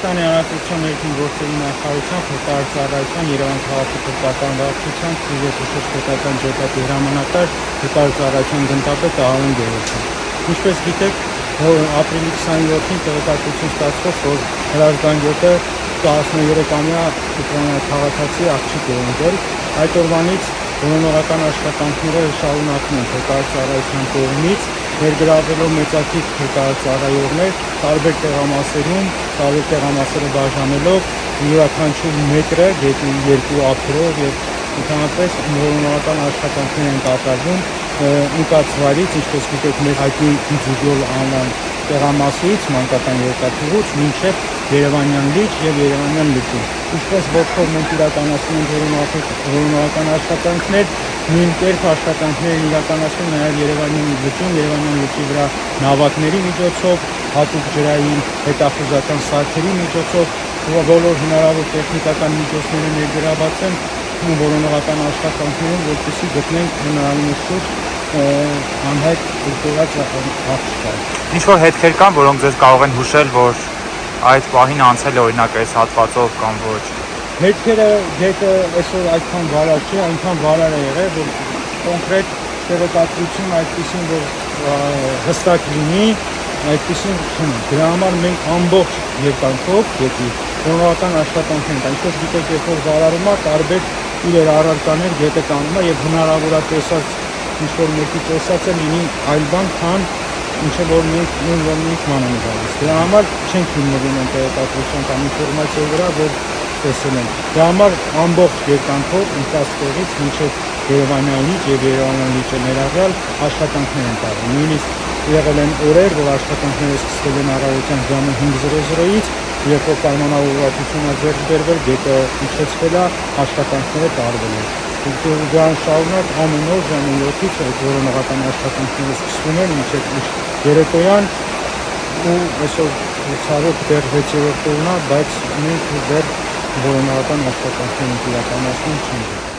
Հայաստանի Հանրապետության ներքին գործերի նախարարության փոխարարության Երևան քաղաքի պետական վարչության Սիրիուսուշ պետական ջոկատի հրամանատար փոխարարության գնդապետ Ահարոն Գերոսյան։ Ինչպես գիտեք, ապրիլի 27-ին տեղեկատվություն ստացվեց, որ հրազդան գետը 13-ամյա ուկրաինայի քաղաքացի աղջիկ է ընկել։ Այդ օրվանից որոնողական աշխատանքները շարունակվում են փոխարարության կողմից, ներգրավելով մեծաթիվ փոխարարություններ տարբեր տեղամասերը բաժանելով յուրաքանչյուր մետրը գետի երկու ափերով եւ ընդհանրապես որոնողական աշխատանքներ են կատարվում ընկած վայրից, ինչպես գիտեք, մեր հայտնի Դիձուգյոլ անվան տեղամասից, մանկական երկաթուղուց մինչև Երևանյան լիճ եւ Երևանյան լճում։ Ինչպես ոտքով մենք իրականացնում ենք որոնողական աշխատանքներ, նույն կերպ աշխատանքներ իրականացնում նաեւ Երևանյան լճում, Երևանյան լճի վրա նավակների միջոցով, հատուկ ջրային հետախուզական սարքերի միջոցով, բոլոր հնարավոր տեխնիկական միջոցները ներգրաված են որոնողական աշխատանքներում, որպեսզի գտնենք հնարավորինս շուտ անհայտ ուղղված աղջկա։ Ինչ որ հետքեր կան, որոնք ձեզ կարող են հուշել, որ այդ պահին անցել է օրինակ այս հատվածով կամ ոչ։ Հետքերը գետը այսօր այդքան վարար չի, այնքան վարար է եղել, որ կոնկրետ տեղեկատվություն այդպեսին, որ հստակ լինի, այդպեսին չունենք։ Դրա համար մենք ամբողջ երկայնքով գետի որոնողական աշխատանքներ ենք։ Ինչպես գիտեք, երբ որ վարարում է, տարբեր իրեր առարկաներ գետը կանում է եւ հնարավոր է տեսած ինչ-որ մեկի տեսածը լինի այլ բան, քան ինչը որ մենք մանան է գալիս։ Դրա համար չենք հիմնվում են տեղեկատվության կամ ինֆորմացիայի վրա, որ տեսել ենք։ Դրա համար ամբողջ երկայնքով ընկած տեղից մինչև Երևանյան լիճ եւ Երևանյան լիճը ներառյալ աշխատանքներ են տարվում։ Նույնիսկ եղել են օրեր, որ աշխատանքները սկսվել են առավոտյան ժամը 5:00-ից, երբ որ պայմանավորվածությունը ձեռք բերվել, գետը իջեցվել է, աշխատանքները տարվել են։ Դրան շարունակ ամեն օր ժամը 7-ից այդ որոնողական աշխատանքները սկսվում են մինչև երեկոյան ու այսօր ցավոք դեռ 6-րդ օրն է, բայց մենք դեռ որոնողական աշխատանքներ իրականացնում չենք։